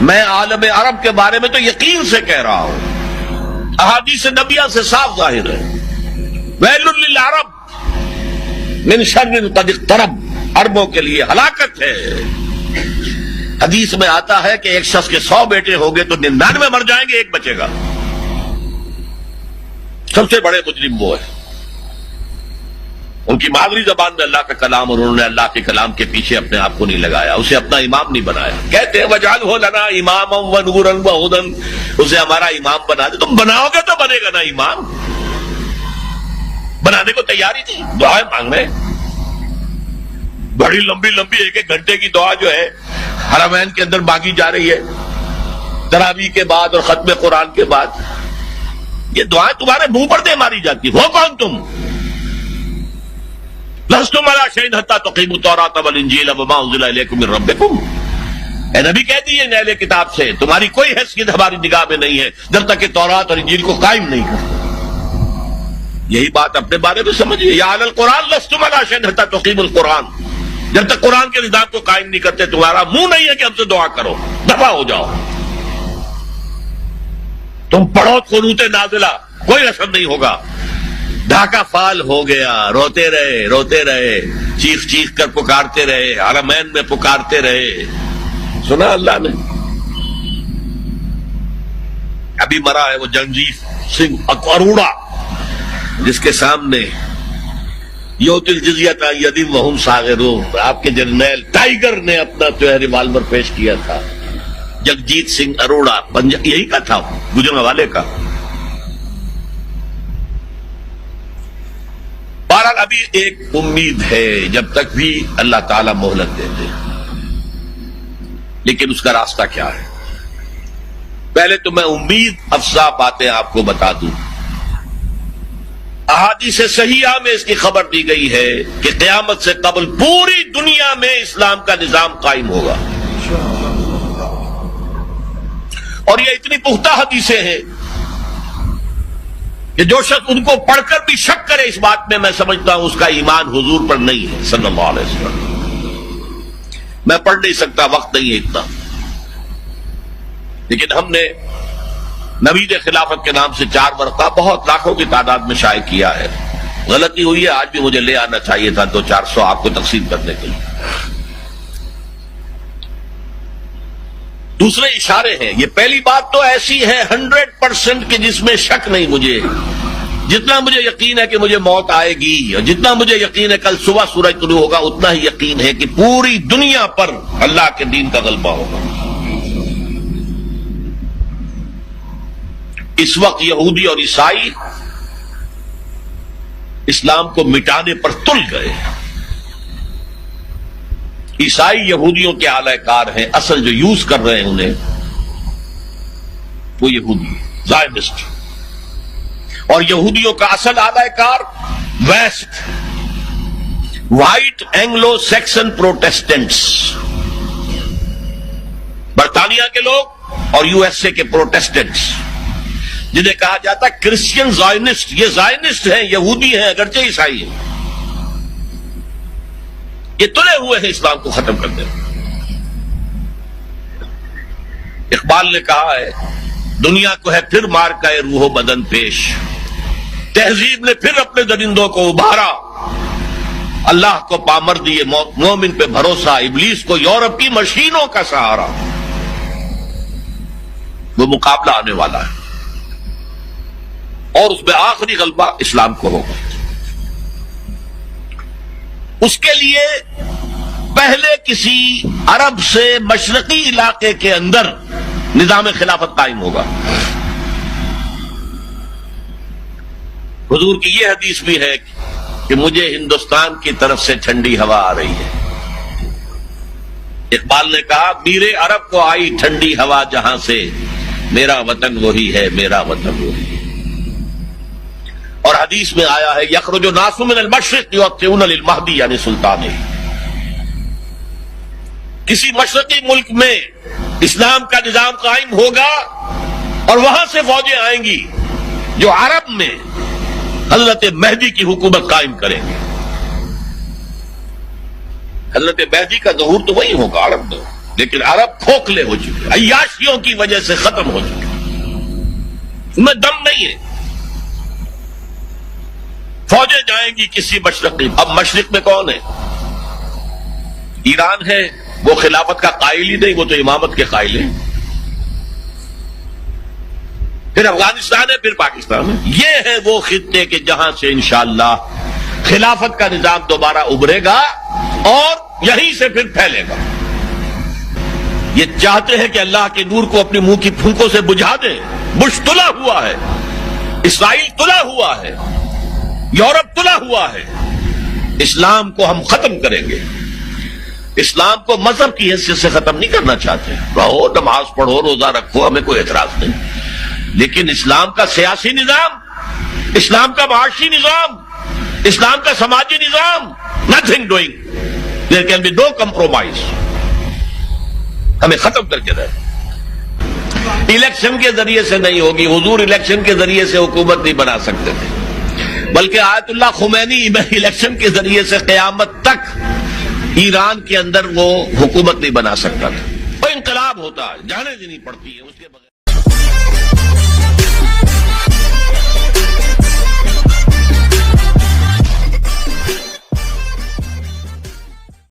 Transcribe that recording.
میں عالم عرب کے بارے میں تو یقین سے کہہ رہا ہوں، احادیث نبیہ سے صاف ظاہر ہے، ویل للعرب من شر قد اقترب، عربوں کے لیے ہلاکت ہے۔ حدیث میں آتا ہے کہ ایک شخص کے 100 بیٹے ہوں گے تو 99 مر جائیں گے، ایک بچے گا۔ سب سے بڑے مجرم وہ ہے، ان کی مادری زبان میں اللہ کا کلام، اور انہوں نے اللہ کے کلام کے پیچھے اپنے آپ کو نہیں لگایا، اسے اپنا امام نہیں بنایا۔ کہتے ہیں وَاجْعَلْهُ لَنَا إِمَامًا وَنُورًا وَهُدًى، اسے ہمارا امام بنا دے۔ تم بناؤ گے تو بنے گا نا امام، بنانے کو تیاری تھی، دعائیں مانگنے بڑی لمبی لمبی 1 گھنٹے کی دعا جو ہے حرمین کے اندر مانگی جا رہی ہے تراویح کے بعد اور ختم قرآن کے بعد، یہ دعائیں تمہارے منہ پر دے ماری جاتی۔ ہو کون تم؟ لستم علی شیء حتی تقیموا التوراۃ والانجیل وما انزل الیکم من ربکم، اے نبی کہہ دیجیے اہل کتاب سے تمہاری کوئی حیثیت ہماری نگاہ میں نہیں ہے جب تک کہ تورات اور انجیل کو قائم نہیں کرتے۔ یہی بات اپنے بارے میں سمجھیے، یا اہل القرآن لستم علی شیء حتی تقیموا القرآن، جب تک قرآن کے نظام کو قائم نہیں کرتے تمہارا منہ نہیں ہے کہ ہم سے دعا کرو، دفع ہو جاؤ۔ تم پڑھو قنوت نازلہ، کوئی اثر نہیں ہوگا۔ ڈھاکہ فال ہو گیا، روتے رہے، چیخ چیخ کر پکارتے رہے، حرمین میں پکارتے رہے، سنا اللہ نے۔ ابھی مرا ہے وہ جگجیت سنگھ اروڑا، جس کے سامنے یؤتی الجزیۃ عن ید وہم صاغرون، آپ کے جرنیل ٹائیگر نے اپنا جو ہے ریوالور پیش کیا تھا۔ جگجیت سنگھ اروڑا یہی کا تھا، گجرانوالے کا۔ بہرحال ابھی ایک امید ہے، جب تک بھی اللہ تعالیٰ مہلت دیتے ہیں، لیکن اس کا راستہ کیا ہے؟ پہلے تو میں امید افزا باتیں آپ کو بتا دوں۔ احادیث صحیحہ میں اس کی خبر دی گئی ہے کہ قیامت سے قبل پوری دنیا میں اسلام کا نظام قائم ہوگا، اور یہ اتنی پختہ حدیثیں ہیں کہ جو شخص ان کو پڑھ کر بھی شک کرے اس بات میں سمجھتا ہوں اس کا ایمان حضور پر نہیں ہے صلی اللہ علیہ وسلم۔ میں پڑھ نہیں سکتا، وقت نہیں ہے اتنا، لیکن ہم نے نوید خلافت کے نام سے 4 ورقہ بہت لاکھوں کی تعداد میں شائع کیا ہے۔ غلطی ہوئی ہے، آج بھی مجھے لے آنا چاہیے تھا 200-400 آپ کو تقسیم کرنے کے لیے۔ دوسرے اشارے ہیں، یہ پہلی بات تو ایسی ہے 100% کہ جس میں شک نہیں مجھے، جتنا مجھے یقین ہے کہ مجھے موت آئے گی، اور جتنا مجھے یقین ہے کل صبح سورج طلوع ہوگا، اتنا ہی یقین ہے کہ پوری دنیا پر اللہ کے دین کا غلبہ ہوگا۔ اس وقت یہودی اور عیسائی اسلام کو مٹانے پر تل گئے۔ عیسائی یہودیوں کے اعلی کار ہیں، اصل جو یوز کر رہے ہیں انہیں وہ یہودی زائنسٹ، اور یہودیوں کا اصل اعلی کار west, white Anglo Saxon Protestants, برطانیہ کے لوگ اور یو ایس اے کے پروٹیسٹنٹس، جنہیں کہا جاتا ہے کرسچین زائنسٹ۔ یہ زائنسٹ ہیں، یہودی ہیں اگرچہ عیسائی ہیں، یہ تلے ہوئے ہیں اسلام کو ختم کرنے میں۔ اقبال نے کہا ہے دنیا کو ہے پھر مار کا روح و بدن پیش، تہذیب نے پھر اپنے درندوں کو ابھارا، اللہ کو پامر دیے مومن پہ بھروسہ، ابلیس کو یورپ کی مشینوں کا سہارا۔ وہ مقابلہ آنے والا ہے، اور اس میں آخری غلبہ اسلام کو ہوگا۔ اس کے لیے پہلے کسی عرب سے مشرقی علاقے کے اندر نظام خلافت قائم ہوگا۔ حضور کی یہ حدیث بھی ہے کہ مجھے ہندوستان کی طرف سے ٹھنڈی ہوا آ رہی ہے۔ اقبال نے کہا میرے عرب کو آئی ٹھنڈی ہوا جہاں سے، میرا وطن وہی ہے، میرا وطن وہی ہے۔ اور حدیث میں آیا ہے یخرج الناس من المشرق یؤطئون للمہدی، یعنی سلطان، کسی مشرقی ملک میں اسلام کا نظام قائم ہوگا اور وہاں سے فوجیں آئیں گی جو عرب میں حضرت مہدی کی حکومت قائم کریں گے۔ حضرت مہدی کا ظہور تو وہی ہوگا عرب میں۔ لیکن عرب کھوکھلے ہو چکے، عیاشیوں کی وجہ سے ختم ہو چکے، ان میں دم نہیں ہے۔ فوجیں جائیں گی کسی مشرق کی، اب مشرق میں کون ہے؟ ایران ہے، وہ خلافت کا قائل ہی نہیں، وہ تو امامت کے قائل ہیں۔ پھر افغانستان ہے، پھر پاکستان ہے۔ یہ ہے وہ خطے کہ جہاں سے انشاءاللہ خلافت کا نظام دوبارہ ابھرے گا اور یہیں سے پھر پھیلے گا۔ یہ چاہتے ہیں کہ اللہ کے نور کو اپنے منہ کی پھونکوں سے بجھا دیں۔ بش تلا ہوا ہے، اسرائیل تلا ہوا ہے، یورپ تلا ہوا ہے۔ اسلام کو ہم ختم کریں گے۔ اسلام کو مذہب کی حیثیت سے ختم نہیں کرنا چاہتے، رہو، نماز پڑھو، روزہ رکھو، ہمیں کوئی اعتراض نہیں، لیکن اسلام کا سیاسی نظام، اسلام کا معاشی نظام، اسلام کا سماجی نظام، nothing doing, there can be no compromise، ہمیں ختم کر کے رہے۔ الیکشن کے ذریعے سے نہیں ہوگی، حضور الیکشن کے ذریعے سے حکومت نہیں بنا سکتے تھے، بلکہ آیت اللہ خمینی الیکشن کے ذریعے سے قیامت تک ایران کے اندر وہ حکومت نہیں بنا سکتا تھا، وہ انقلاب ہوتا ہے، جانے دینی پڑتی ہے اس کے بغیر۔